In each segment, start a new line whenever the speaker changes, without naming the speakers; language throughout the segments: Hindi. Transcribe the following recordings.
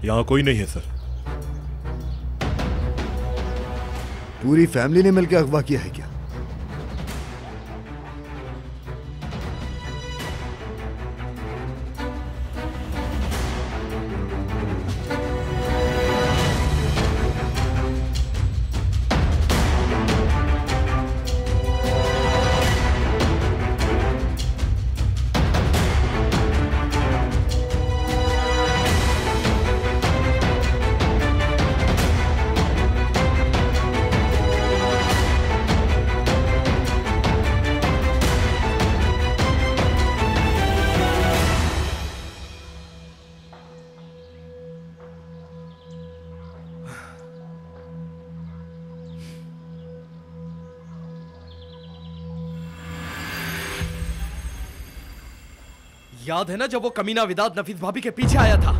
यहाँ कोई नहीं है सर।
पूरी फैमिली ने मिलकर अगवा किया है क्या?
याद है ना जब वो कमीना विदात नफीस भाभी के पीछे आया था?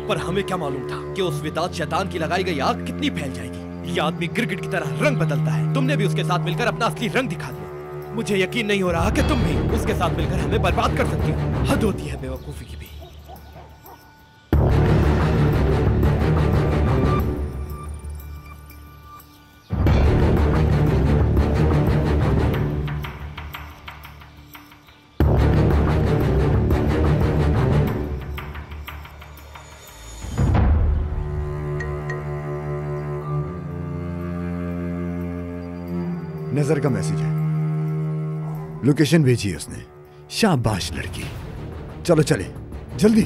पर हमें क्या मालूम था कि उस विदात शैतान की लगाई गई आग कितनी फैल जाएगी। ये आदमी गिरगिट की तरह रंग बदलता है। तुमने भी उसके साथ मिलकर अपना असली रंग दिखा दिया। मुझे यकीन नहीं हो रहा कि तुम भी उसके साथ मिलकर हमें बर्बाद कर सकती हो। हद होती है बेवकूफी की भी।
नजर का मैसेज है, लोकेशन भेजी है उसने। शाबाश लड़की, चलो चले जल्दी।